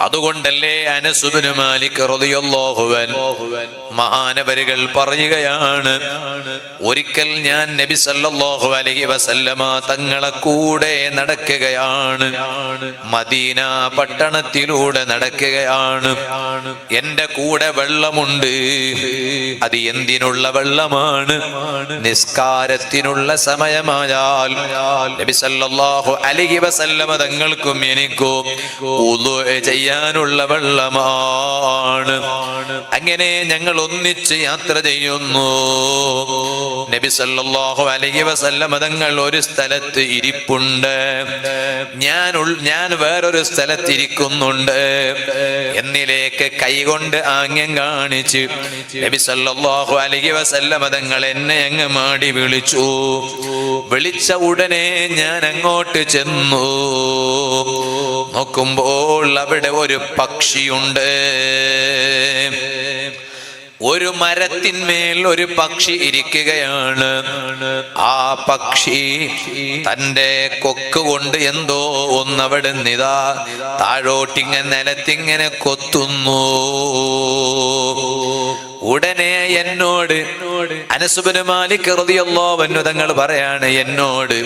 അതുകൊണ്ടല്ലേ അനസ് ഇബ്നു മാലിക് റളിയല്ലാഹു അൻഹു മഹാനവരുകൾ പറയുകയാണ്, ഒരിക്കൽ ഞാൻ നബി സല്ലല്ലാഹു അലൈഹി വസല്ലമ തങ്ങളെ കൂടെ നടക്കുകയാണ്, മദീന പട്ടണത്തിലൂടെ നടക്കുകയാണ്. എന്റെ കൂടെ വെള്ളമുണ്ട്. അത് എന്തിനുള്ള വെള്ളമാണ്? നിസ്കാരത്തിനുള്ള സമയമായാൽ നബി സല്ലല്ലാഹു അലൈഹി വസല്ലമ തങ്ങൾക്കും എനിക്കും വുളു ചെയ്യാനുള്ള വെള്ളമാണ്. അങ്ങനെ ഞങ്ങൾ ഒന്നിച്ച് യാത്ര ചെയ്യുന്നു. നബി സല്ലല്ലാഹു അലൈഹി വസല്ലമ തങ്ങൾ ഒരു സ്ഥലത്ത് ഇരിപ്പുണ്ട്, ഞാൻ വേറൊരു സ്ഥലത്ത് ഇരിക്കുന്നുണ്ട്. എന്നിലേക്ക് കൈകൊണ്ട് ആംഗ്യം കാണിച്ച് നബി സല്ലല്ലാഹു അലൈഹി വസല്ലമ തങ്ങൾ എന്നെ അങ്ങ് മാടി വിളിച്ചു. വിളിച്ച ഉടനെ ഞാൻ അങ്ങോട്ട് ചെന്നു. നോക്കുമ്പോൾ അവിടെ ഒരു പക്ഷിയുണ്ട്. ഒരു മരത്തിന്മേൽ ഒരു പക്ഷി ഇരിക്കുകയാണ്. ആ പക്ഷി തന്റെ കൊക്ക് കൊണ്ട് എന്തോ ഒന്നവിടെ നിതാ താഴോട്ടിങ്ങനെ നിലത്തിങ്ങനെ കൊത്തുന്നു. ഉടനെ എന്നോട് അനസ് ഇബ്നു മാലിക് റളിയല്ലാഹു അൻഹു തങ്ങൾ പറയാണ്, എന്നോട്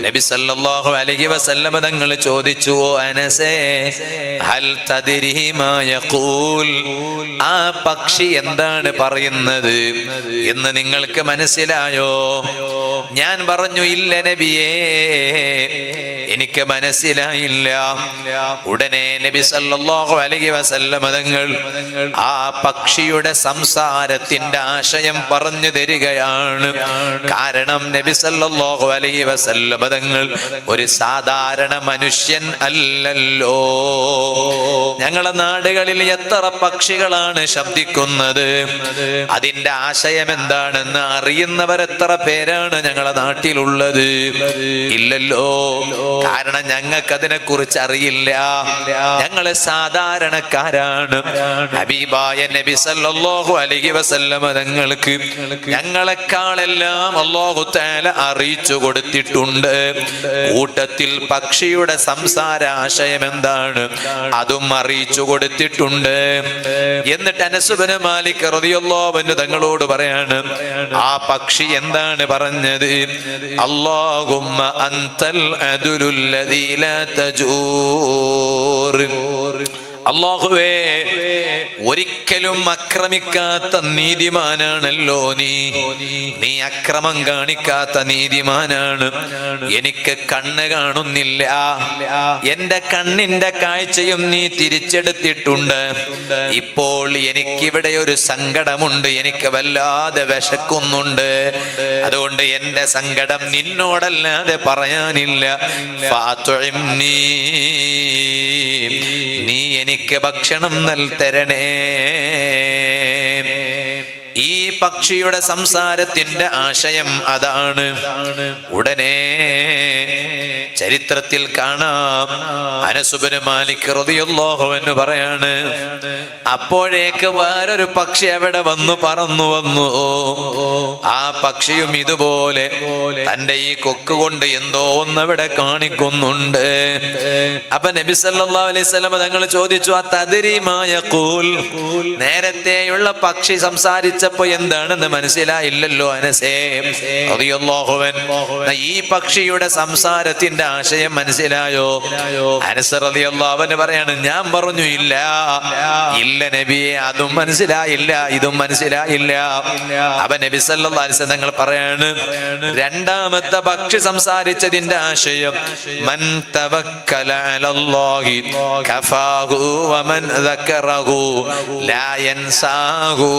നബി സല്ലല്ലാഹു അലൈഹി വസല്ലമ തങ്ങൾ ചോദിച്ചു, ഓ അനസേ, ഹൽ തദ്രി മാ യഖൂൽ, ആ പക്ഷി എന്താണ് പറയുന്നത് എന്ന് നിങ്ങൾക്ക് മനസ്സിലായോ? ഞാൻ പറഞ്ഞു, ഇല്ല നബിയേ, എനിക്ക് മനസ്സിലായില്ല. ഉടനെ നബി സല്ലല്ലാഹു അലൈഹി വസല്ലമ തങ്ങൾ ആ പക്ഷിയുടെ സംസാരത്തിന്റെ ആശയം പറഞ്ഞു തരികയാണ്. കാരണം നബി സല്ലല്ലാഹു അലൈഹി വസല്ലമ തങ്ങൾ ഒരു സാധാരണ മനുഷ്യൻ അല്ലല്ലോ. ഞങ്ങളുടെ നാടുകളിൽ എത്ര പക്ഷികളാണ് ശബ്ദിക്കുന്നത്, അതിന്റെ ആശയം എന്താണെന്ന് അറിയുന്നവർ എത്ര പേരാണ് ഞങ്ങളുടെ നാട്ടിലുള്ളത്? ഇല്ലല്ലോ. കാരണം ഞങ്ങൾക്ക് അതിനെ കുറിച്ച് അറിയില്ല. ഞങ്ങള് സാധാരണക്കാരാണ്. ഹബീബായ നബി സല്ലല്ലാഹു അലൈഹി വസല്ലമ തങ്ങൾക്ക് ഞങ്ങളെക്കാളെല്ലാം അല്ലാഹു തആല അറിയിച്ചു കൊടുത്തിട്ടുണ്ട്. കൂട്ടത്തിൽ പക്ഷിയുടെ സംസാര ആശയം എന്താണ് അതും അറിയിച്ചു കൊടുത്തിട്ടുണ്ട്. എന്നിട്ട് അനസ് ഇബ്നു മാലിക് റളിയല്ലാഹു അൻഹു തങ്ങളോട് പറയാണ്, ആ പക്ഷി എന്താണ് പറഞ്ഞത്? അല്ലാഹുമ്മ അൻതൽ അദുലുല്ലദീ ലാ തജൂർ, അല്ലാഹുവേ, ഒരിക്കലും അക്രമിക്കാത്ത നീതിമാനാണല്ലോ നീ അക്രമം കാണിക്കാത്ത നീതിമാനാണ്. എനിക്ക് കണ്ണ് കാണുന്നില്ല, എന്റെ കണ്ണിന്റെ കാഴ്ചയും നീ തിരിച്ചെടുത്തിട്ടുണ്ട്. ഇപ്പോൾ എനിക്കിവിടെ ഒരു സങ്കടമുണ്ട്, എനിക്ക് വല്ലാതെ വിശക്കുന്നുണ്ട്. അതുകൊണ്ട് എന്റെ സങ്കടം നിന്നോടല്ലാതെ പറയാനില്ല. ഫാതുഇംനീ, നീ എനിക്ക് ഭക്ഷണം തരണേ. ഈ പക്ഷിയുടെ സംസാരത്തിന്റെ ആശയം അതാണ്. ഉടനെ ചരിത്രത്തിൽ കാണാം, അനസ് ഇബ്നു മാലിക് റളിയല്ലാഹു അൻഹു പറയാണ്, അപ്പോഴേക്ക് വേറൊരു പക്ഷി അവിടെ പറന്നു വന്നു. ആ പക്ഷിയും ഇതുപോലെ തന്റെ ഈ കൊക്ക് കൊണ്ട് എന്തോ ഒന്നവിടെ കാണിക്കുന്നുണ്ട്. അപ്പൊ നബി സല്ലല്ലാഹു അലൈഹി വസല്ലം തങ്ങൾ ചോദിച്ചു, അതദ്രി മാ യഖൂൽ, നേരത്തെയുള്ള പക്ഷി സംസാരിച്ചപ്പോ എന്താണെന്ന് മനസ്സിലായില്ലല്ലോ അനസേ റളിയല്ലാഹു അൻഹു, ഈ പക്ഷിയുടെ സംസാരത്തിന്റെ ആശയം മനസ്സിലായോ? അനസ് റളിയല്ലാഹു അൻഹു പറയാണ്, ഞാൻ പറഞ്ഞു ഇല്ല നബിയെ, അതും മനസ്സിലായില്ല, ഇതും മനസ്സിലായില്ല. അപ്പൊ നബി സല്ലല്ലാഹു അലൈഹി വസല്ലം തങ്ങൾ പറയാണ്, രണ്ടാമത്തെ പക്ഷി സംസാരിച്ചതിന്റെ ആശയം, മൻ തവക്കല അലല്ലാഹി കഫാഹു വമൻ ദക്കറഹു ലാ യൻസാഹു.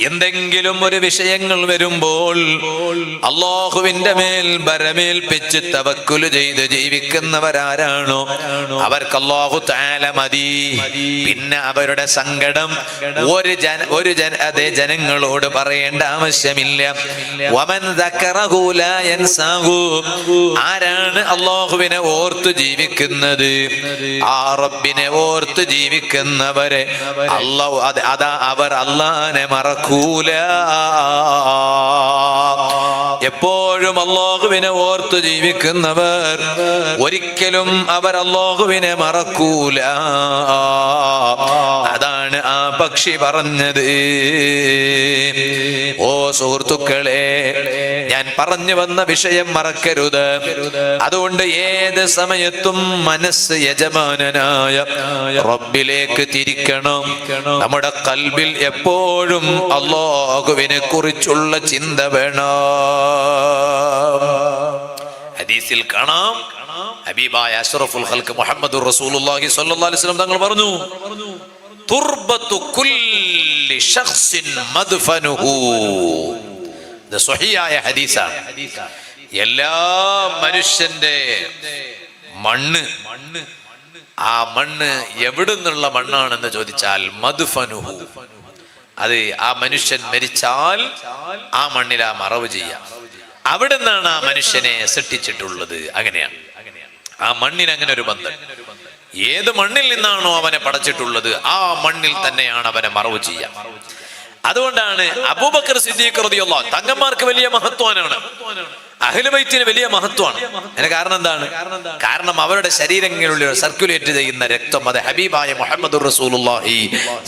എന്തെങ്കിലും ഒരു വിഷയങ്ങൾ വരുമ്പോൾ അല്ലാഹുവിന്റെ മേൽ ബരമേൽപ്പിച്ച് തവക്കുൽ ചെയ്ത് ജീവിക്കുന്നവരാരാണോ അവർക്ക് അല്ലാഹു തആല മതി. പിന്നെ അവരുടെ സങ്കടം അതേ ജനങ്ങളോട് പറയേണ്ട ആവശ്യമില്ല. വമൻ ദക്കറഹു ലാ യൻസാഹു, ആരാണ് അല്ലാഹുവിനെ ഓർത്ത് ജീവിക്കുന്നത്, ആ റബ്ബിനെ ഓർത്ത് ജീവിക്കുന്നവരെ അല്ലാഹു അവർ അല്ലാഹുവിനെ മറക്കും. എപ്പോഴും അല്ലാഹുവിനെ ഓർത്തു ജീവിക്കുന്നവർ ഒരിക്കലും അവർ അല്ലാഹുവിനെ മറക്കൂല. അതാണ് ആ പക്ഷി പറഞ്ഞത്. ഓ സുഹൃത്തുക്കളെ, ഞാൻ പറഞ്ഞു വന്ന വിഷയം മറക്കരുത്. അതുകൊണ്ട് ഏത് സമയത്തും മനസ്സ് യജമാനനായ റബ്ബിലേക്ക് തിരിക്കണം. നമ്മുടെ ഖൽബിൽ എപ്പോഴും അല്ലാഹുവിനെ കുറിച്ചുള്ള ചിന്ത വേണം. ഹദീസിൽ കാണാം, ഹബീബായ അഷ്റഫുൽ ഖൽഖ് മുഹമ്മദുർ റസൂലുള്ളാഹി സ്വല്ലല്ലാഹു അലൈഹി വസല്ലം തങ്ങൾ പറഞ്ഞു, തുർബത്തു കുല്ലി ശഖ്സിൻ മദ്ഫനുഹു. ഇത് സ്വഹീഹായ ഹദീസാണ്. എല്ലാ മനുഷ്യന്റെ മണ്ണ്, ആ മണ്ണ് എവിടുന്നുള്ള മണ്ണാണെന്ന് ചോദിച്ചാൽ മദ്ഫനുഹു, അത് ആ മനുഷ്യൻ മരിച്ചാൽ ആ മണ്ണിൽ ആ മറവ് ചെയ്യാം. അവിടെ നിന്നാണ് ആ മനുഷ്യനെ സൃഷ്ടിച്ചിട്ടുള്ളത്. അങ്ങനെയാണ് ആ മണ്ണിന് അങ്ങനെ ഒരു ബന്ധം. ഏത് മണ്ണിൽ നിന്നാണോ അവനെ പടച്ചിട്ടുള്ളത് ആ മണ്ണിൽ തന്നെയാണ് അവനെ മറവ് ചെയ്യാം. അതുകൊണ്ടാണ് അബൂബക്കർ സിദ്ദീഖ് റളിയല്ലാഹു, തങ്ങന്മാർക്ക് വലിയ മഹത്വമാണ്, അഹ്ലു ബൈത്തിന് വലിയ മഹത്വമാണ്. അതിന് കാരണം എന്താണ്? കാരണം അവരുടെ ശരീരങ്ങളിൽ സർക്കുലേറ്റ് ചെയ്യുന്ന രക്തം അത് ഹബീബായ മുഹമ്മദുർ റസൂലുള്ളാഹി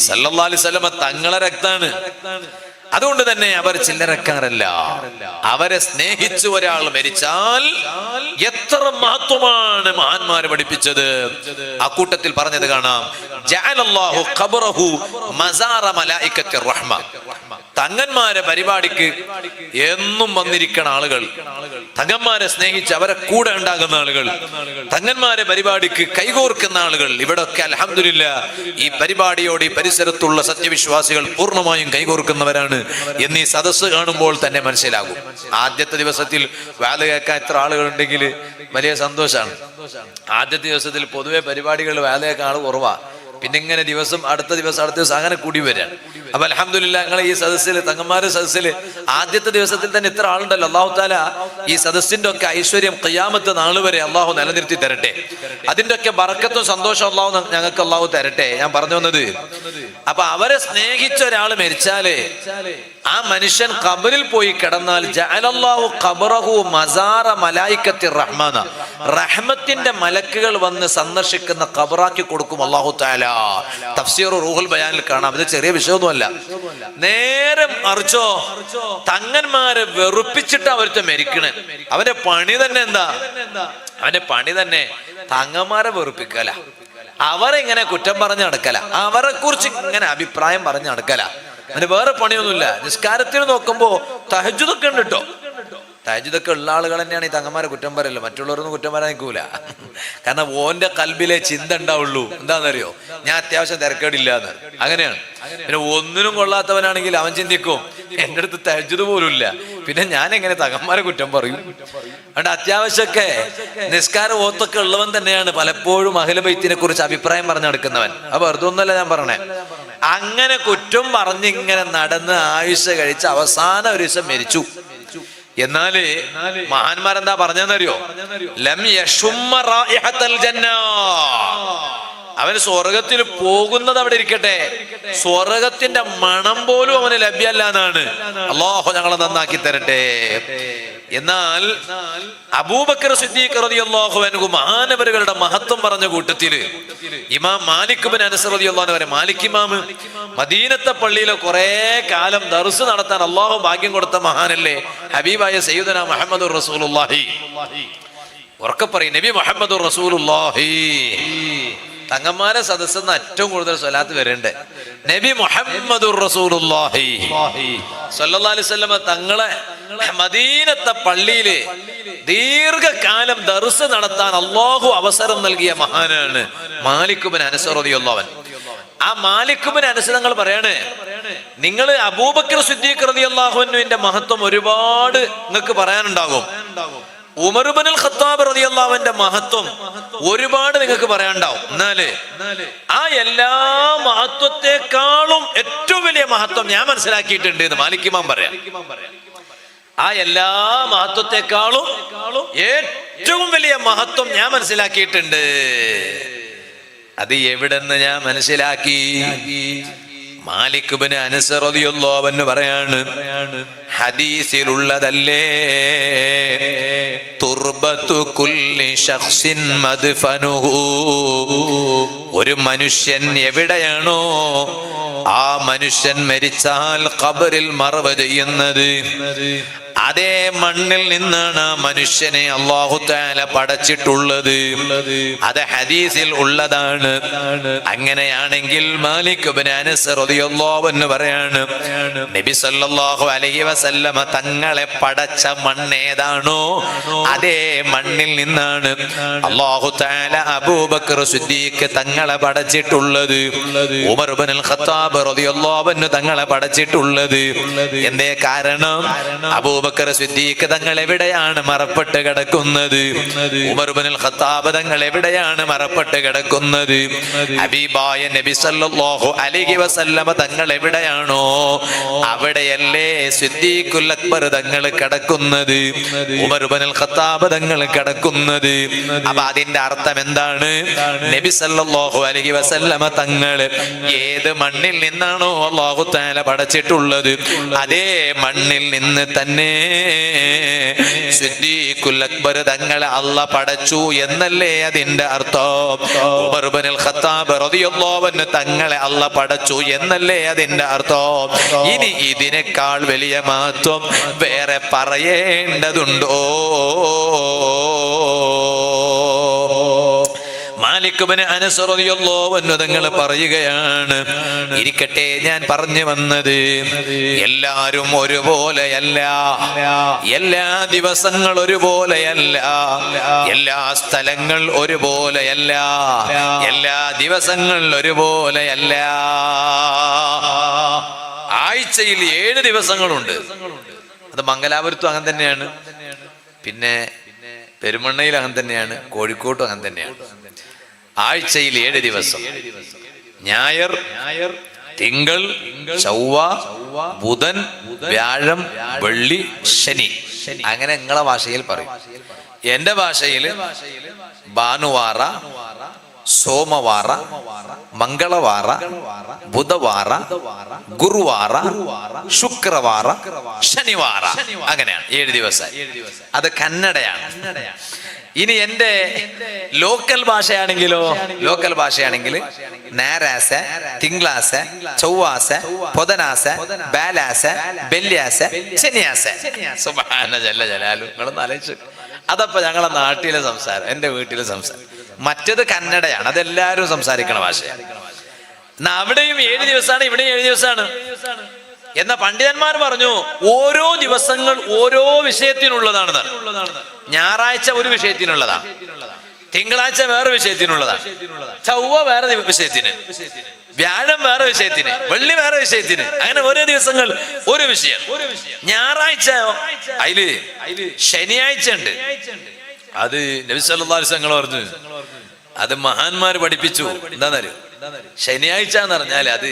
സ്വല്ലല്ലാഹു അലൈഹി വസല്ലം തങ്ങളെ രക്താണ്. അതുകൊണ്ട് തന്നെ അവർ ചില്ലറക്കാരല്ല. അവരെ സ്നേഹിച്ച് ഒരാൾ മരിച്ചാൽ എത്ര മഹത്വമാണ് മഹാന്മാര് പഠിപ്പിച്ചത്. അക്കൂട്ടത്തിൽ പറഞ്ഞത് കാണാം, ജഅലല്ലാഹു ഖബറഹു മസാറ മലായികത്തിർ റഹ്മ. തങ്ങന്മാരെ പരിപാടിക്ക് എന്നും വന്നിരിക്കുന്ന ആളുകൾ, തങ്ങന്മാരെ സ്നേഹിച്ച് അവരെ കൂടെ ഉണ്ടാകുന്ന ആളുകൾ, തങ്ങന്മാരെ പരിപാടിക്ക് കൈകോർക്കുന്ന ആളുകൾ, ഇവിടൊക്കെ അൽഹംദുലില്ലാ ഈ പരിപാടിയോട് ഈ പരിസരത്തുള്ള സത്യവിശ്വാസികൾ പൂർണ്ണമായും കൈകോർക്കുന്നവരാണ് എന്നീ സദസ്സ് കാണുമ്പോൾ തന്നെ മനസ്സിലാകും. ആദ്യത്തെ ദിവസത്തിൽ വാല കേൾക്കാൻ എത്ര ആളുകൾ ഉണ്ടെങ്കിൽ വലിയ സന്തോഷമാണ്. ആദ്യത്തെ ദിവസത്തിൽ പൊതുവെ പരിപാടികൾ വാല കേൾക്കാൻ ആൾ കുറവാ. പിന്നെ ഇങ്ങനെ ദിവസം അടുത്ത ദിവസം അങ്ങനെ കൂടി വരാൻ. അപ്പൊ അൽഹംദുലില്ലാ ഞങ്ങളെ ഈ സദസ്സിൽ, തങ്ങന്മാരുടെ സദസ്സിൽ ആദ്യത്തെ ദിവസത്തിൽ തന്നെ ഇത്ര ആളുണ്ടല്ലോ. അല്ലാഹു തആല ഈ സദസ്സിന്റെ ഒക്കെ ഐശ്വര്യം ഖിയാമത്ത് നാൾ വരെ അല്ലാഹു നിലനിർത്തി തരട്ടെ. അതിന്റെ ഒക്കെ ബറക്കത്തും സന്തോഷം അല്ലാഹു ഞങ്ങൾക്ക് അല്ലാഹു തരട്ടെ. ഞാൻ പറഞ്ഞു വന്നത്, അപ്പൊ അവരെ സ്നേഹിച്ച ഒരാൾ മരിച്ചാല് ആ മനുഷ്യൻ ഖബറിൽ പോയി കിടന്നാൽ ജഅലല്ലാഹു ഖബറഹു മസാറ മലായികത്തിർ റഹ്മാന, റഹ്മത്തിന്റെ മലക്കുകൾ വന്ന് സന്ദർശിക്കുന്ന ഖബറാക്കി കൊടുക്കും അല്ലാഹു തആല. തഫ്സീർ റൂഹുൽ ബയാനിൽ കാണാം. ഇത് ചെറിയ വിഷയമൊന്നുമല്ല. നേരെ മറിച്ചോ തങ്ങന്മാരെ വെറുപ്പിച്ചിട്ട് അവർക്ക് മരിക്കണേ. അവന്റെ പണി തന്നെ എന്താ? അവന്റെ പണി തന്നെ തങ്ങന്മാരെ വെറുപ്പിക്കല, അവരെ ഇങ്ങനെ കുറ്റം പറഞ്ഞ് നടക്കല, അവരെ കുറിച്ച് ഇങ്ങനെ അഭിപ്രായം പറഞ്ഞ് നടക്കല. അതിന് വേറെ പണിയൊന്നുമില്ല. നിസ്കാരത്തിന് നോക്കുമ്പോ തഹജ്ജുദൊക്കെ ഉണ്ട് കേട്ടോ. തഹജ്ജുദൊക്കെ ഉള്ള ആളുകൾ തന്നെയാണ് ഈ തങ്ങന്മാരെ കുറ്റം പറയല്ലോ. മറ്റുള്ളവരൊന്നും കുറ്റം പറയാൻ നിൽക്കൂല. കാരണം ഓന്റെ കൽബിലെ ചിന്ത ഉണ്ടാവുള്ളൂ. എന്താണെന്നറിയോ? ഞാൻ അത്യാവശ്യം തിരക്കേടില്ല എന്ന്. അങ്ങനെയാണ്. പിന്നെ ഒന്നിനും കൊള്ളാത്തവനാണെങ്കിൽ അവൻ ചിന്തിക്കും എന്റെ അടുത്ത് തഹജ്ജുദ് പോലും ഇല്ല, പിന്നെ ഞാൻ എങ്ങനെ തങ്ങന്മാരെ കുറ്റം പറയും? അതുകൊണ്ട് അത്യാവശ്യമൊക്കെ നിസ്കാരം ഓത്തൊക്കെ ഉള്ളവൻ തന്നെയാണ് പലപ്പോഴും അഹ്ലു ബൈത്തിനെ കുറിച്ച് അഭിപ്രായം പറഞ്ഞു നടക്കുന്നവൻ. അപ്പൊ വെറുതെ ഒന്നല്ല ഞാൻ പറഞ്ഞേ. അങ്ങനെ കുറ്റം പറഞ്ഞിങ്ങനെ നടന്ന് ആയുഷ കഴിച്ച് അവസാനം ഒരു ദിവസം മരിച്ചു. എന്നാല് മഹാന്മാരെന്താ പറഞ്ഞെന്നറിയോ? ലം യശുമ്മ റായിഹത്തൽ ജന്ന. അവന് സ്വർഗത്തിൽ പോകുന്നത് അവിടെ ഇരിക്കട്ടെ, സ്വർഗത്തിന്റെ മണം പോലും അവന് ലഭ്യമല്ല എന്നാണ്. അല്ലാഹു ഞങ്ങളെ നന്നാക്കി തരട്ടെ. എന്നാൽ അബൂബക്കർ സിദ്ദീഖ് റളിയല്ലാഹു അൻഹു മഹാനവരുകളുടെ മഹത്വം പറഞ്ഞ കൂട്ടത്തില് ഇമാം മാലിക് ഇബ്നു അനസ് റളിയല്ലാഹു അൻഹു, മാലിക് ഇമാം മദീനത്തെ പള്ളിയിലെ കുറെ കാലം ദർസ് നടത്താൻ അല്ലാഹു ഭാഗ്യം കൊടുത്ത മഹാനല്ലേ ഹബീബായ സയ്യിദുനാ മുഹമ്മദുർ റസൂലുള്ളാഹി. ഉറക്കെ പറയും നബി മുഹമ്മദുർ റസൂലുള്ളാഹി. തങ്ങന്മാരെ സദസ്സെന്ന് ഏറ്റവും കൂടുതൽ സ്വലാത്ത് വരണ്ടേ നബി മുഹമ്മദുർ റസൂലുള്ളാഹി സ്വല്ലല്ലാഹു അലൈഹി വസല്ലം തങ്ങളെ മദീനത്തെ പള്ളിയില് ദീർഘകാലം ദർസ് നടത്താൻ അല്ലാഹു അവസരം നൽകിയ മഹാനാണ് മാലിക് ഇബ്നു അനസ് റളിയല്ലാഹു അൻഹു. ആ മാലിക് ഇബ്നു അനസ് തങ്ങൾ പറയാണ്, നിങ്ങൾ അബൂബക്കർ സിദ്ദീഖ് റളിയല്ലാഹു അൻഹുവിന്റെ മഹത്വം ഒരുപാട് നിങ്ങൾക്ക് പറയാനുണ്ടാകും. ഉമർ ഇബ്നുൽ ഖത്താബ് റളിയല്ലാഹു അൻഹുവിന്റെ മഹത്വം ഒരുപാട് നിങ്ങൾക്ക് പറയാനുണ്ടാവും. എന്നാല് ആ എല്ലാ മഹത്വത്തെക്കാളും ഏറ്റവും വലിയ മഹത്വം ഞാൻ മനസ്സിലാക്കിയിട്ടുണ്ട് എന്ന് മാലിക് ഇമാം പറയാം. ആ എല്ലാ മഹത്വത്തെക്കാളും ഏറ്റവും വലിയ മഹത്വം ഞാൻ മനസ്സിലാക്കിയിട്ടുണ്ട്. അത് എവിടെന്ന് ഞാൻ മനസ്സിലാക്കി? മാലിക് ഇബ്നു അനസ് റളിയല്ലാഹു അൻഹു പറയാണ്, ഹദീസിലുള്ളതല്ലേ, തുർബത്തു കുല്ലി ശഖ്സിൻ മദ്ഫനുഹു, ഒരു മനുഷ്യൻ എവിടെയാണോ ആ മനുഷ്യൻ മരിച്ചാൽ ഖബറിൽ മറവ് ചെയ്യുന്നത്, അതേ മണ്ണിൽ നിന്നാണ് മനുഷ്യനെ അല്ലാഹു തആല പടച്ചിട്ടുള്ളത്. അത് ഹദീസിൽ ഉള്ളതാണ്. അങ്ങനെയാണെങ്കിൽ മാലിക് ഇബ്നു അനസ് റളിയല്ലാഹു അൻഹു പറയാണ്, നബി സല്ലല്ലാഹു അലൈഹി വസല്ലമ തങ്ങളെ പടച്ച മണ്ണേതാണോ അതേ മണ്ണിൽ നിന്നാണ് അല്ലാഹു തആല അബൂബക്കർ സിദ്ദീഖ് തങ്ങളെ പടച്ചിട്ടുള്ളത്, ഉമർ ഇബ്നുൽ ഖത്താബ് റളിയല്ലാഹു അൻഹു തങ്ങളെ പടച്ചിട്ടുള്ളത്. എന്തേ കാരണം? അബൂബക്കർ സിദ്ദീഖ് തങ്ങൾ എവിടെയാണ് മറപ്പെട്ട് കിടക്കുന്നത്? ഉമർ ഇബ്നുൽ ഖത്താബ് തങ്ങൾ എവിടെയാണ് മറപ്പെട്ട് കിടക്കുന്നത്? ഹബീബായ നബി സല്ലല്ലാഹു അലൈഹി വസല്ലമ തങ്ങൾ എവിടെയാണോ അവിടെയല്ലേ സിദ്ദീഖുൽ അക്ബർ തങ്ങൾ കിടക്കുന്നത്, ഉമർ ഇബ്നുൽ ഖത്താബ് തങ്ങൾ കിടക്കുന്നത്. അപ്പൊ അതിന്റെ അർത്ഥം എന്താണ്? നബി സല്ലല്ലാഹു അലൈഹി വസല്ലമ തങ്ങൾ ഏത് മണ്ണിൽ നിന്നാണോ അല്ലാഹു തആല പടച്ചിട്ടുള്ളത് അതേ മണ്ണിൽ നിന്ന് തന്നെ സിദ്ദീഖുൽ അക്ബർ തങ്ങളെ അല്ലാഹ് പടച്ചു എന്നല്ലേ അതിന്റെ അർത്ഥം? ഉമർ ഇബ്നുൽ ഖത്താബ് റളിയല്ലാഹു അൻഹു തങ്ങളെ അല്ലാഹ് പടച്ചു എന്നല്ലേ അതിന്റെ അർത്ഥം? ഇനി ഇതിനേക്കാൾ വലിയ മഹത്വം വേറെ പറയേണ്ടതുണ്ടോ? മാലിക് ഇബ്നു അനസ് റളിയല്ലാഹു അൻഹു തങ്ങൾ പറയുകയാണ്, ഇരിക്കട്ടെ, ഞാൻ പറഞ്ഞു വന്നത് എല്ലാരും ഒരുപോലെയല്ല, എല്ലാ ദിവസങ്ങൾ ഒരുപോലെയല്ല, എല്ലാ സ്ഥലങ്ങൾ ഒരുപോലെയല്ല, എല്ലാ ദിവസങ്ങൾ ഒരുപോലെയല്ല. ആഴ്ചയിൽ 7 ദിവസങ്ങളുണ്ട്. അത് മംഗലാപുരത്തും അങ്ങനെ തന്നെയാണ്, പിന്നെ പെരുമണ്ണയിൽ അങ്ങനെ തന്നെയാണ്, കോഴിക്കോട്ടും അങ്ങനെ തന്നെയാണ്. ആഴ്ചയിൽ 7 ദിവസം: ഞായർ, തിങ്കൾ, ചൊവ്വ, ബുധൻ, വ്യാഴം, വെള്ളി, ശനി. അങ്ങനെ നിങ്ങളെ ഭാഷയിൽ പറയും. എന്റെ ഭാഷയിൽ ഭാനുവാര, സോമവാര, മംഗളവാര, ബുധവാര, ഗുരുവാര, ശുക്രവാര, ശനിവാര. അങ്ങനെയാണ് 7 ദിവസം. അത് കന്നഡയാണ്. ഇനി എന്റെ ലോക്കൽ ഭാഷയാണെങ്കിലോ, ലോക്കൽ ഭാഷയാണെങ്കിൽ ഞായറാഴ്ച, തിങ്കളാഴ്ച, ചൊവ്വാഴ്ച, ബുധനാഴ്ച, ബാലാഴ്ച, വെള്ളിയാഴ്ച, ശനിയാഴ്ച. സുബ്ഹാന ജല്ല ജലാലു. നിങ്ങളൊന്ന് ആലോചിച്ചു. അതപ്പോ ഞങ്ങളെ നാട്ടിലെ സംസാരം, എന്റെ വീട്ടിലെ സംസാരം. മറ്റേത് കന്നഡയാണ്, അതെല്ലാരും സംസാരിക്കണ ഭാഷയാണ്. എന്നാ അവിടെയും 7 ദിവസമാണ്, ഇവിടെയും 7 ദിവസമാണ്. എന്ന പണ്ഡിതന്മാർ പറഞ്ഞു ഓരോ ദിവസങ്ങൾ ഓരോ വിഷയത്തിനുള്ളതാണ്. ഞായറാഴ്ച ഒരു വിഷയത്തിനുള്ളതാണ്, തിങ്കളാഴ്ച വേറെ വിഷയത്തിനുള്ളതാണ്, ചൊവ്വ വേറെ വിഷയത്തിന്, വ്യാഴം വേറെ വിഷയത്തിന്, വെള്ളി വേറെ വിഷയത്തിന്. അങ്ങനെ ഓരോ ദിവസങ്ങൾ ഒരു വിഷയം. ഞായറാഴ്ച അതില് ശനിയാഴ്ച ഉണ്ട്. അത് നബി സല്ലല്ലാഹു അലൈഹി വസല്ലം പറഞ്ഞു, അത് മഹാന്മാർ പഠിപ്പിച്ചു. എന്താന്നറിയോ? ശനിയാഴ്ച എന്ന് പറഞ്ഞാൽ അത്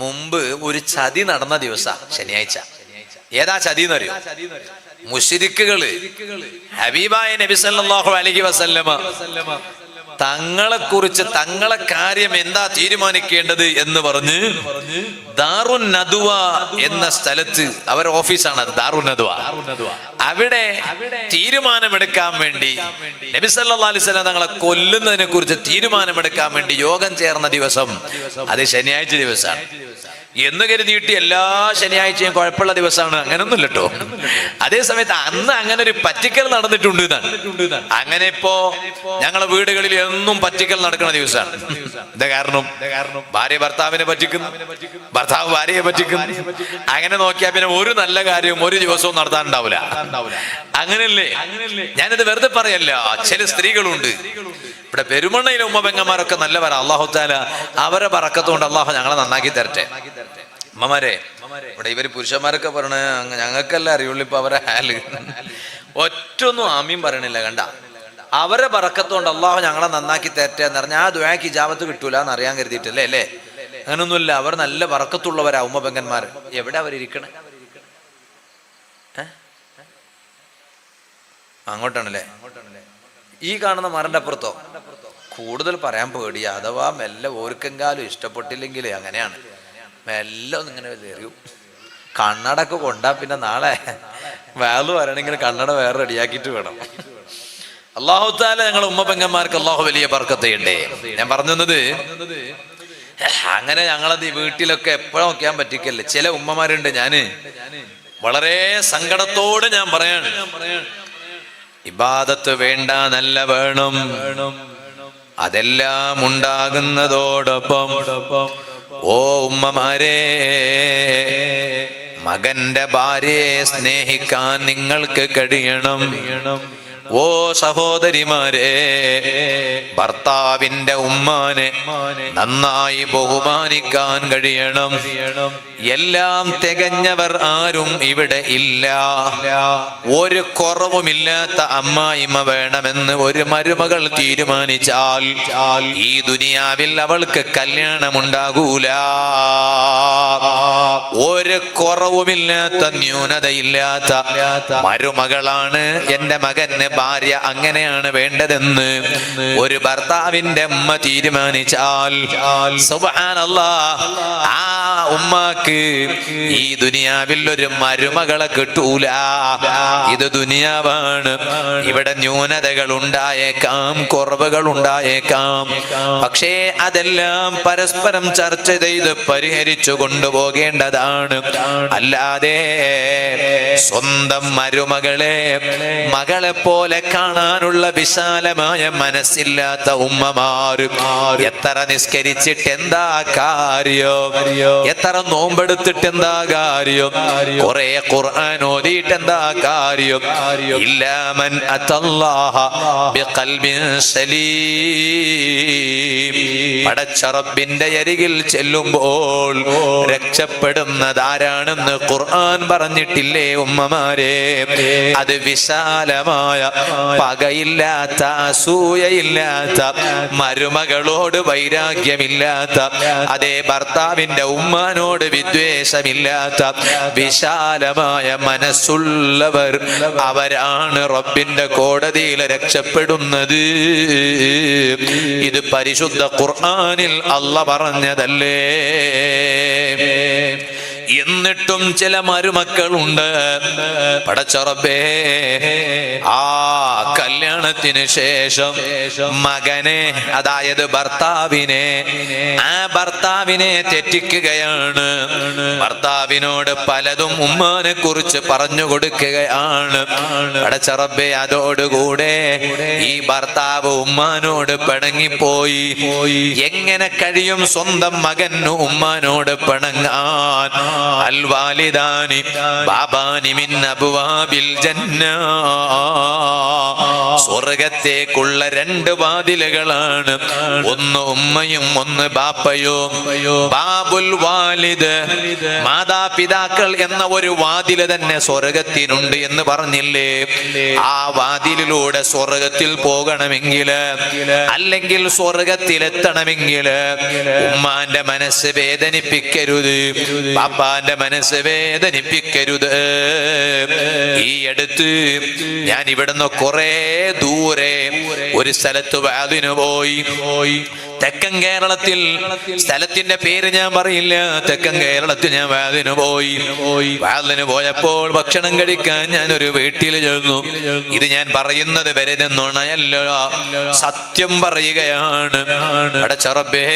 മുമ്പ് ഒരു ചതി നടന്ന ദിവസം ശനിയാഴ്ച. ഏതാ ചതി എന്നറിയോ? മുശ്രിക്കുകള് ഹബീബായ നബി സല്ലല്ലാഹു അലൈഹി വസല്ലമ തങ്ങളെ കുറിച്ച്, തങ്ങളെ കാര്യം എന്താ തീരുമാനിക്കേണ്ടത് എന്ന് പറഞ്ഞ് ദാറുൻ നദ്വ എന്ന സ്ഥലത്ത്, അവരുടെ ഓഫീസാണ് അത്, ദാറുൻ നദ്വ. അവിടെ തീരുമാനമെടുക്കാൻ വേണ്ടി നബി സല്ലല്ലാഹു അലൈഹി വസല്ലം തങ്ങളെ കൊല്ലുന്നതിനെ കുറിച്ച് തീരുമാനമെടുക്കാൻ വേണ്ടി യോഗം ചേർന്ന ദിവസം അത് ശനിയാഴ്ച ദിവസമാണ്. എന്ന് കരുതിയിട്ട് എല്ലാ ശനിയാഴ്ചയും കുഴപ്പമുള്ള ദിവസമാണ്, അങ്ങനൊന്നുമില്ല കേട്ടോ. അതേ സമയത്ത് അന്ന് അങ്ങനെ ഒരു പറ്റിക്കൽ നടന്നിട്ടുണ്ട്. അങ്ങനെ ഇപ്പോ ഞങ്ങളെ വീടുകളിൽ എന്നും പറ്റിക്കൽ നടക്കുന്ന ദിവസമാണ്. എന്താ കാരണം? ഭാര്യ ഭർത്താവിനെ പറ്റിക്കുന്നു, ഭർത്താവ് ഭാര്യയെ പറ്റിക്കുന്നു. അങ്ങനെ നോക്കിയാൽ പിന്നെ ഒരു നല്ല കാര്യവും ഒരു ദിവസവും നടത്താനുണ്ടാവില്ല. അങ്ങനെയല്ലേ? ഞാനിത് വെറുതെ പറയല്ല. ചില സ്ത്രീകളുണ്ട് ഇവിടെ പെരുമണ്ണയിലെ ഉമ്മ പെങ്ങന്മാരൊക്കെ നല്ലവരാ. അല്ലാഹു തആല അവരെ ബറക്കത്തുകൊണ്ട് അല്ലാഹു ഞങ്ങളെ നന്നാക്കി തരട്ടെ. അമ്മമാരെ, ഇവിടെ ഇവര് പുരുഷന്മാരൊക്കെ പറഞ്ഞ ഞങ്ങൾക്കെല്ലാം അറിയുള്ളൂ ഇപ്പൊ അവരെ ഹാല്. ഒറ്റൊന്നും ആമീൻ പറയണില്ല. കണ്ട, അവരെ ബറക്കത്തുകൊണ്ട് അല്ലാഹു ഞങ്ങളെ നന്നാക്കി തരട്ടെ എന്ന് പറഞ്ഞാൽ ആ ദുആക്ക് ഇജാബത്ത് കിട്ടൂല എന്ന് അറിയാൻ കരുതിയിട്ടല്ലേ? അല്ലേ? അങ്ങനൊന്നുമില്ല. അവർ നല്ല ബറക്കത്തുള്ളവരാ ഉമ്മ പെങ്ങന്മാർ. എവിടെ അവരിക്കണേ? അങ്ങോട്ടാണല്ലേ? ഈ കാണുന്ന മരന്റെ അപ്പുറത്തോ? കൂടുതൽ പറയാൻ പേടിയ, അഥവാ മെല്ലെ ഓർക്കെങ്കാലും ഇഷ്ടപ്പെട്ടില്ലെങ്കിൽ അങ്ങനെയാണ്. എല്ലാം ഒന്നിങ്ങനെ എറിയും. കണ്ണടക്ക് കൊണ്ടാ പിന്നെ നാളെ വേറെ വരണമെങ്കിൽ കണ്ണട വേറെ റെഡിയാക്കിയിട്ട് വേണം. അല്ലാഹു തആല ഞങ്ങൾ ഉമ്മ പെങ്ങന്മാർക്ക് അല്ലാഹു വലിയ ബർക്കത്ത് ചെയ്യട്ടെ. ഞാൻ പറഞ്ഞത് അങ്ങനെ ഞങ്ങളത് വീട്ടിലൊക്കെ എപ്പോഴും നോക്കാൻ പറ്റിക്കല്ലേ. ചില ഉമ്മമാരുണ്ട്, ഞാന് വളരെ സങ്കടത്തോട് ഞാൻ പറയാണ്, ഇബാദത്ത് വേണ്ട നല്ല വേണം, അതെല്ലാം ഉണ്ടാകുന്നതോടൊപ്പം ഓ ഉമ്മമാരെ, മകന്റെ ഭാര്യയെ സ്നേഹിക്കാൻ നിങ്ങൾക്ക് കഴിയണം. ഓ സഹോദരിമാരെ, ഭർത്താവിന്റെ ഉമ്മാനെ നന്നായി ബഹുമാനിക്കാൻ കഴിയണം. എല്ലാം തികഞ്ഞവർ ആരും ഇവിടെ ഇല്ല. ഒരു കുറവുമില്ലാത്ത അമ്മായിമ്മ വേണമെന്ന് ഒരു മരുമകൾ തീരുമാനിച്ചാൽ ഈ ദുനിയാവിൽ അവൾക്ക് കല്യാണമുണ്ടാകൂല. ഒരു കുറവുമില്ലാത്ത ന്യൂനതയില്ലാത്ത മരുമകളാണ് എന്റെ മകന് ഭാര്യ, അങ്ങനെയാണ് വേണ്ടതെന്ന് ഒരു ഭർത്താവിന്റെ ഉമ്മ തീരുമാനിച്ചാൽ സുബ്ഹാനല്ലാഹ്, ആ ഉമ്മാക്ക് ഈ ദുനിയാവിൽ ഒരു മരുമകളെ കിട്ടൂല. ഇത് ദുനിയാവാണ്. ഇവിടെ ന്യൂനതകൾ ഉണ്ടായേക്കാം, കുറവുകൾ ഉണ്ടായേക്കാം. പക്ഷേ അതെല്ലാം പരസ്പരം ചർച്ച ചെയ്ത് പരിഹരിച്ചു കൊണ്ടുപോകേണ്ടതാണ്. അല്ലാതെ സ്വന്തം മരുമകളെ മകളെ പോലെ കാണാനുള്ള വിശാലമായ മനസ്സില്ലാത്ത ഉമ്മമാര് എത്ര നിസ്കരിച്ചിട്ട് എന്താ കാര്യം, എത്ര നോമ്പെടുത്തിട്ട് എന്താ കാര്യം, കുറെ ഖുർആൻ ഓതിയിട്ട് എന്താ കാര്യം? ഇല്ലാ മൻ അത്തല്ലാഹ ബിഖൽബിൻ സലീം. പടച്ച റബ്ബിന്റെ അരികിൽ ചെല്ലുമ്പോൾ രക്ഷപ്പെടുന്നതാരാണെന്ന് ഖുർആൻ പറഞ്ഞിട്ടില്ലേ ഉമ്മമാരെ? അത് വിശാലമായ, പകയില്ലാത്ത, അസൂയയില്ലാത്ത, മരുമകളോട് വൈരാഗ്യമില്ലാത്ത, അതേ ഭർത്താവിന്റെ ഉമ്മാനോട് വിദ്വേഷമില്ലാത്ത വിശാലമായ മനസ്സുള്ളവർ, അവരാണ് റബ്ബിന്റെ കോടതിയിൽ രക്ഷപ്പെടുന്നത്. ഇത് പരിശുദ്ധ ഖുർആനിൽ അല്ലാഹ് പറഞ്ഞതല്ലേ. എന്നിട്ടും ചില മരുമക്കളുണ്ട്, പടച്ച റബ്ബേ, ആ കല്യാണത്തിന് ശേഷം മകനെ, അതായത് ഭർത്താവിനെ, ആ ഭർത്താവിനെ തെറ്റിക്കുകയാണ്. ഭർത്താവിനോട് പലതും ഉമ്മാനെ കുറിച്ച് പറഞ്ഞു കൊടുക്കുകയാണ്. പടച്ച റബ്ബേ, അതോടുകൂടെ ഈ ഭർത്താവ് ഉമ്മാനോട് പിണങ്ങിപ്പോയി. എങ്ങനെ കഴിയും സ്വന്തം മകന് ഉമ്മാനോട് പിണങ്ങാൻ? അൽ വാലിദാനി ബാബാനി മിൻ അബ്വാബിൽ ജന്ന. സ്വർഗ്ഗത്തേക്കുള്ള രണ്ട് വാതിലുകളാണ്, ഒന്ന് ഉമ്മയും ഒന്ന് ബാപ്പയും. ബാബുൽ വാലിദ്, മാതാപിതാക്കൾ എന്ന ഒരു വാതില് തന്നെ സ്വർഗത്തിനുണ്ട് എന്ന് പറഞ്ഞില്ലേ? ആ വാതിലിലൂടെ സ്വർഗത്തിൽ പോകണമെങ്കിൽ, അല്ലെങ്കിൽ സ്വർഗത്തിലെത്തണമെങ്കിൽ ഉമ്മാന്റെ മനസ്സ് വേദനിപ്പിക്കരുത്, പാപ്പാന്റെ മനസ്സ് വേദനിപ്പിക്കരുത്. ഈ അടുത്ത് ഞാൻ ഇവിടുന്ന് കുറെ ദൂരെ ഒരു സ്ഥലത്ത് വാദിന് പോയി. തെക്കൻ കേരളത്തിൽ, സ്ഥലത്തിന്റെ പേര് ഞാൻ പറയില്ല, തെക്കൻ കേരളത്തിൽ ഞാൻ വാദിന് പോയി. വാദിന് പോയപ്പോൾ ഭക്ഷണം കഴിക്കാൻ ഞാൻ ഒരു വീട്ടിൽ ചെന്നു. ഇത് ഞാൻ പറയുന്നത് വരെ നുണയല്ല, സത്യം പറയുകയാണ്. പടച്ച റബ്ബേ,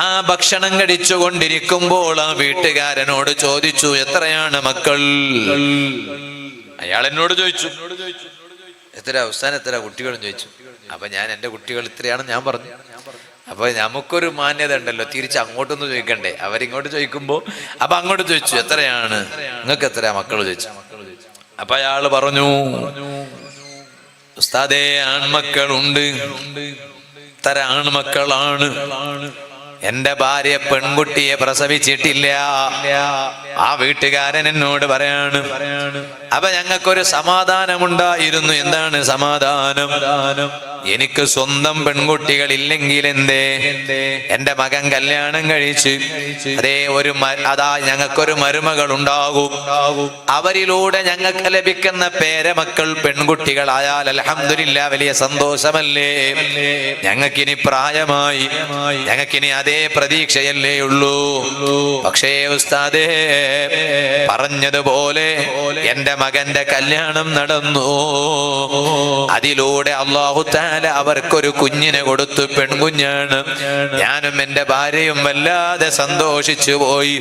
ആ ഭക്ഷണം കഴിച്ചു കൊണ്ടിരിക്കുമ്പോൾ ആ വീട്ടുകാരനോട് ചോദിച്ചു, എത്രയാണ് മക്കൾ? അയാൾ എന്നോട് ചോദിച്ചു, എത്ര അവസാനം എത്ര കുട്ടികളും ചോദിച്ചു. അപ്പൊ ഞാൻ എന്റെ കുട്ടികൾ ഇത്രയാണ് ഞാൻ പറഞ്ഞു. അപ്പൊ നമുക്കൊരു മാന്യത ഉണ്ടല്ലോ, തിരിച്ച് അങ്ങോട്ടൊന്ന് ചോദിക്കണ്ടേ? അവരിങ്ങോട്ട് ചോദിക്കുമ്പോ അപ്പൊ അങ്ങോട്ട് ചോദിച്ചു, എത്രയാണ് നിങ്ങൾക്ക്, എത്രയാ മക്കൾ ചോദിച്ചു. അപ്പൊ അയാള് പറഞ്ഞു, ഉസ്താദേ, ആൺമക്കളുണ്ട്, ഇത്ര ആൺമക്കളാണ്. എന്റെ ഭാര്യ പെൺകുട്ടിയെ പ്രസവിച്ചിട്ടില്ല. ആ വീട്ടുകാരൻ എന്നോട് പറയാണ്, അപ്പൊ ഞങ്ങൾക്കൊരു സമാധാനമുണ്ടായിരുന്നു. എന്താണ് സമാധാനം? എനിക്ക് സ്വന്തം പെൺകുട്ടികളില്ലെങ്കിൽ എന്തേ, എന്റെ മകൻ കല്യാണം കഴിച്ച് അതേ അതാ ഞങ്ങൾക്കൊരു മരുമകൾ ഉണ്ടാകും. അവരിലൂടെ ഞങ്ങൾക്ക് ലഭിക്കുന്ന പേരമക്കൾ പെൺകുട്ടികളായാൽ അൽഹംദുലില്ലാ വലിയ സന്തോഷമല്ലേ. ഞങ്ങൾക്കിനി പ്രായമായി, ഞങ്ങൾക്കിനി അതേ പ്രതീക്ഷയല്ലേ ഉള്ളൂ. പക്ഷേ ഉസ്താദേ, പറഞ്ഞതുപോലെ എന്റെ മകന്റെ കല്യാണം നടന്നു. അതിലൂടെ അല്ലാഹു തആല അവർക്കൊരു കുഞ്ഞിനെ കൊടുത്തു, പെൺകുഞ്ഞാണ്. ഞാനും എന്റെ ഭാര്യയും വല്ലാതെ സന്തോഷിച്ചു പോയി.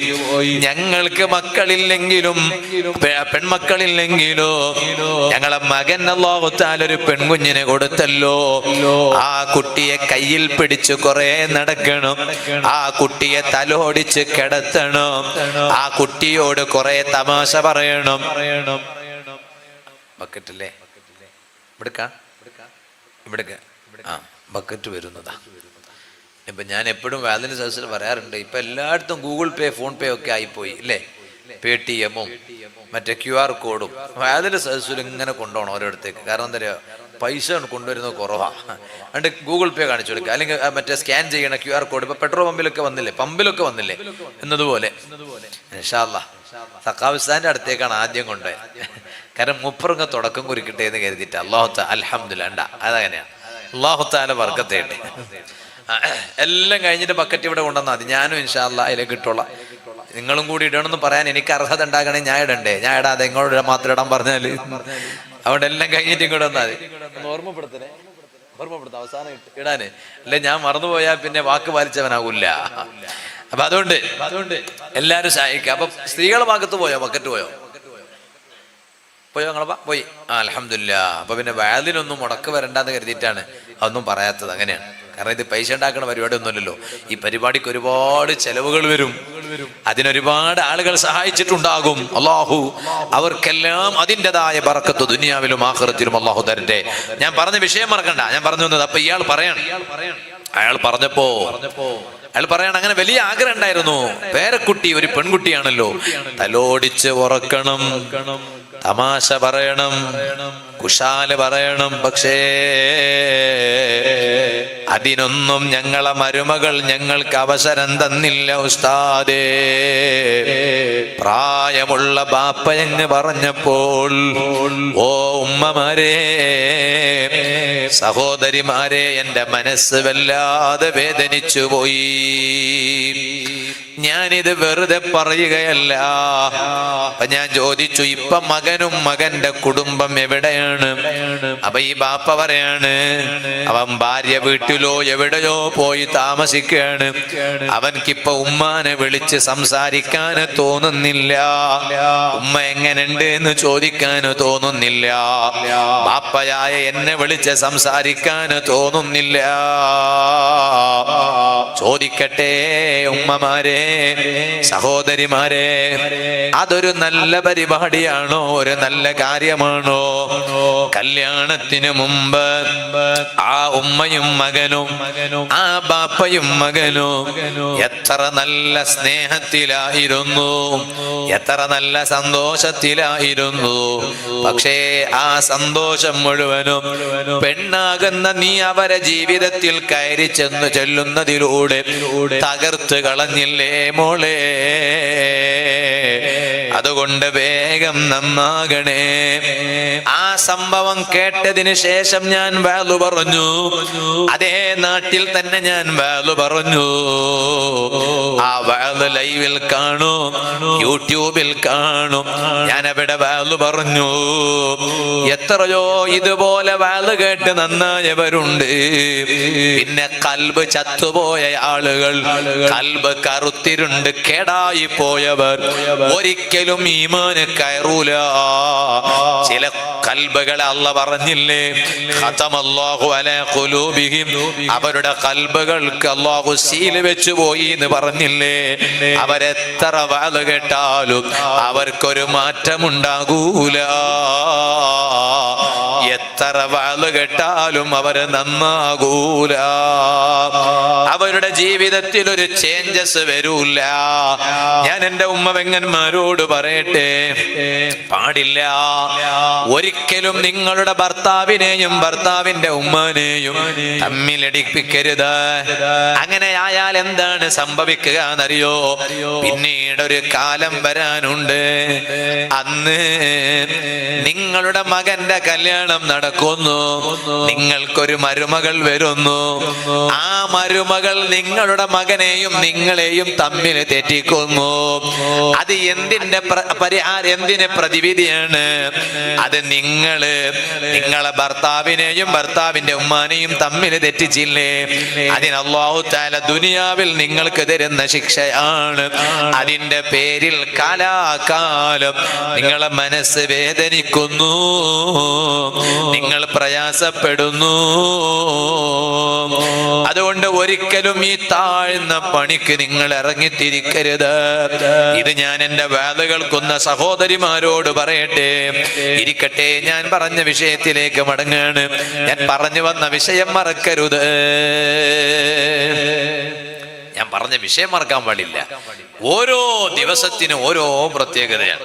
ഞങ്ങൾക്ക് മക്കളില്ലെങ്കിലും പെൺമക്കളില്ലെങ്കിലോ ഞങ്ങളെ മകൻ അല്ലാഹു തആല ഒരു പെൺകുഞ്ഞിനെ കൊടുത്തല്ലോ. ആ കുട്ടിയെ കയ്യിൽ പിടിച്ച് കുറെ നടക്കണം, ആ കുട്ടിയെ തലോടിച്ച് കിടത്തണം, ആ കുട്ടിയോട് കുറെ തമാശ പറയണം. ബക്കറ്റല്ലേ ഇവിടെ ആ ബക്കറ്റ് വരുന്നതാ. ഇപ്പൊ ഞാൻ എപ്പോഴും വാലിന് സദസ്സിൽ പറയാറുണ്ട്, ഇപ്പൊ എല്ലായിടത്തും ഗൂഗിൾ പേ, ഫോൺ പേ ഒക്കെ ആയിപ്പോയി അല്ലേ. പേടിഎമ്മും മറ്റേ QR കോഡും വാലിന് സദസ്സിൽ ഇങ്ങനെ കൊണ്ടുപോകണം ഓരോരുത്തേക്ക്. കാരണം എന്താ പറയുക, പൈസ കൊണ്ടുവരുന്നത് കുറവാണ്. അതുകൊണ്ട് ഗൂഗിൾ പേ കാണിച്ചു കൊടുക്കുക, അല്ലെങ്കിൽ മറ്റേ സ്കാൻ ചെയ്യണ QR കോഡ്. ഇപ്പൊ പെട്രോൾ പമ്പിലൊക്കെ വന്നില്ലേ എന്നതുപോലെ ഇൻഷാ അല്ലാഹ് സഖാവിസ്ഥാന്റെ അടുത്തേക്കാണ് ആദ്യം കൊണ്ടുപോയത്. കാരണം മുപ്പറങ്ങ തുടക്കം കുറിക്കട്ടെ എന്ന് കരുതിയിട്ട്. അല്ലാഹു തആല അൽഹംദുലില്ലാ, അതങ്ങനെയാണ്. അല്ലാഹു തആല ബർക്കത്ത് ചെയ്യട്ടെ. എല്ലാം കഴിഞ്ഞിട്ട് ബക്കറ്റ് ഇവിടെ കൊണ്ടുവന്നാൽ മതി. ഞാനും ഇൻഷാ അല്ലാഹ് അതിലേക്ക് ഇട്ടോളാം. നിങ്ങളും കൂടി ഇടണമെന്ന് പറയാൻ എനിക്ക് അർഹത ഉണ്ടാകണേ. ഞാൻ ഇടണ്ടേ? ഞാൻ ഇടാതെ ഇങ്ങോട്ട് മാത്രം ഇടാൻ പറഞ്ഞാല്. അവിടെ എല്ലാം കഴിഞ്ഞിട്ട് ഇങ്ങോട്ട് വന്നാൽ മതി. ഒന്ന് ഓർമ്മപ്പെടുത്തണം അവസാനം ഇടാന്. അല്ലെ ഞാൻ മറന്നുപോയാൽ പിന്നെ വാക്ക് പാലിച്ചവനാകൂല്ല. അപ്പൊ അതുകൊണ്ട് എല്ലാരും സഹായിക്കുക. അപ്പൊ സ്ത്രീകളുടെ ഭാഗത്ത് പോയോ? ബക്കറ്റ് പോയോ നിങ്ങളപ്പ പോയി? അൽഹംദുലില്ലാ. അപ്പൊ പിന്നെ വാലിനൊന്നും മുടക്ക് വരണ്ടെന്ന് കരുതിയിട്ടാണ് അതൊന്നും പറയാത്തത്. അങ്ങനെയാണ്. കാരണം ഇത് പൈസ ഉണ്ടാക്കുന്ന പരിപാടി ഒന്നുമല്ലല്ലോ. ഈ പരിപാടിക്ക് ഒരുപാട് ചെലവുകൾ വരും, അതിനൊരുപാട് ആളുകൾ സഹായിച്ചിട്ടുണ്ടാകും. അല്ലാഹു അവർക്കെല്ലാം അതിൻ്റെതായ ബറക്കത്ത് ദുനിയാവിലും ആഖിറത്തിലും അല്ലാഹു തരട്ടെ. ഞാൻ പറഞ്ഞ വിഷയം മറക്കണ്ട, ഞാൻ പറഞ്ഞു വന്നത്. അപ്പൊ അയാൾ പറയാണ് അങ്ങനെ വലിയ ആഗ്രഹം ഉണ്ടായിരുന്നു. പേരക്കുട്ടി ഒരു പെൺകുട്ടിയാണല്ലോ, തലോടിച്ച് ഉറക്കണം, തമാശ പറയണം, കുശാല പറയണം. പക്ഷേ അതിനൊന്നും ഞങ്ങളെ മരുമകൾ ഞങ്ങൾക്ക് അവസരം തന്നില്ല ഉസ്താദേ. പ്രായമുള്ള ബാപ്പ എന്ന് പറഞ്ഞപ്പോൾ, ഓ ഉമ്മമാരെ, സഹോദരിമാരെ, എൻ്റെ മനസ്സ് വല്ലാതെ വേദനിച്ചു പോയി. ഞാനിത് വെറുതെ പറയുകയല്ല. അപ്പൊ ഞാൻ ചോദിച്ചു, ഇപ്പൊ മകനും മകന്റെ കുടുംബം എവിടെയാണ്? അപ്പൊ ഈ ബാപ്പ പറയാണ്, അവൻ ഭാര്യ വീട്ടിലോ എവിടെയോ പോയി താമസിക്കുകയാണ്. അവൻക്കിപ്പൊ ഉമ്മാനെ വിളിച്ച് സംസാരിക്കാന് തോന്നുന്നില്ല, ഉമ്മ എങ്ങനെയുണ്ട് എന്ന് ചോദിക്കാന് തോന്നുന്നില്ല, ബാപ്പയായ എന്നെ വിളിച്ച് സംസാരിക്കാന് തോന്നുന്നില്ല. ചോദിക്കട്ടെ ഉമ്മമാരെ, സഹോദരിമാരെ, അതൊരു നല്ല പരിപാടിയാണോ? ഒരു നല്ല കാര്യമാണോ? കല്യാണത്തിന് മുമ്പ് ആ ഉമ്മയും മകനും, ആ ബാപ്പയും മകനും എത്ര നല്ല സ്നേഹത്തിലായിരുന്നു, എത്ര നല്ല സന്തോഷത്തിലായിരുന്നു. പക്ഷേ ആ സന്തോഷം മുഴുവനും പെണ്ണാകുന്ന നീ അവരെ ജീവിതത്തിൽ കയറി ചെന്ന് ചെല്ലുന്നതിലൂടെ തകർത്ത് കളഞ്ഞില്ലേ മോളെ? അതുകൊണ്ട് വേഗം നന്നാകണേ. ആ സംഭവം കേട്ടതിന് ശേഷം ഞാൻ വാലു പറഞ്ഞു. അതേ നാട്ടിൽ തന്നെ ഞാൻ വാലു പറഞ്ഞു. ആ വാലു ലൈവിൽ കാണും, യൂട്യൂബിൽ കാണും. ഞാൻ അവിടെ വാലു പറഞ്ഞു. എത്രയോ ഇതുപോലെ വാലു കേട്ട് നന്നായവരുണ്ട്. പിന്നെ കൽബ് ചത്തുപോയ ആളുകൾ, കൽബ് കറുത്തിരുണ്ട് കേടായി പോയവർ ഒരിക്കലും ഈമാന് കയറൂല. ചില കൽബുകളെ അല്ലാഹു പറഞ്ഞില്ലേ, ഖതമല്ലാഹു അലാ ഖുലൂബിഹിം, അവരുടെ കൽബുകൾക്ക് അല്ലാഹു സീൽ വെച്ചു പോയി എന്ന് പറഞ്ഞില്ലേ. അവരെത്ര വാല് കേട്ടാലും അവർക്കൊരു മാറ്റമുണ്ടാകൂല. എത്ര വാല് കേട്ടാലും അവര് നന്നാകൂല. അവരുടെ ജീവിതത്തിൽ ഒരു ചേഞ്ചസ് വരൂല. ഞാൻ എൻ്റെ ഉമ്മ പെങ്ങന്മാരോട് പറയട്ടെ, പാടില്ല. ഒരിക്കലും നിങ്ങളുടെ ഭർത്താവിനെയും ഭർത്താവിന്റെ ഉമ്മാനെയും തമ്മിലടിപ്പിക്കരുത്. അങ്ങനെ ആയാൽ എന്താണ് സംഭവിക്കുക എന്നറിയോ? പിന്നീട് ഒരു കാലം വരാനുണ്ട്. അന്ന് നിങ്ങളുടെ മകന്റെ കല്യാണം നടക്കുന്നു, നിങ്ങൾക്കൊരു മരുമകൾ വരുന്നു. ആ മരുമകൾ നിങ്ങളുടെ മകനെയും നിങ്ങളെയും തമ്മിൽ തെറ്റിക്കുന്നു. അത് എന്തിന്റെ പ്രതിവിധിയാണ്? അത് നിങ്ങളെ ഭർത്താവിനെയും ഭർത്താവിന്റെ ഉമ്മാനെയും തമ്മിൽ തെറ്റിച്ചില്ലേ, അതിന് അല്ലാഹു തആല ദുനിയാവിൽ നിങ്ങൾക്ക് തരുന്ന ശിക്ഷയാണ്. അതിന്റെ പേരിൽ കാലാകാലം നിങ്ങളെ മനസ്സ് വേദനിക്കുന്നു, നിങ്ങൾ പ്രയാസപ്പെടുന്നു. അതുകൊണ്ട് ഒരിക്കലും ഈ താഴ്ന്ന പണിക്ക് നിങ്ങൾ ഇറങ്ങിത്തിരിക്കരുത്. ഇത് ഞാൻ എൻ്റെ വാദ കേൾക്കുന്ന സഹോദരിമാരോട് പറയട്ടെ. ഇരിക്കട്ടെ, ഞാൻ പറഞ്ഞ വിഷയത്തിലേക്ക് മടങ്ങാണ്. ഞാൻ പറഞ്ഞു വന്ന വിഷയം മറക്കരുത്. ഞാൻ പറഞ്ഞ വിഷയം മറക്കാൻ പാടില്ല. ഓരോ ദിവസത്തിനും ഓരോ പ്രത്യേകതയാണ്.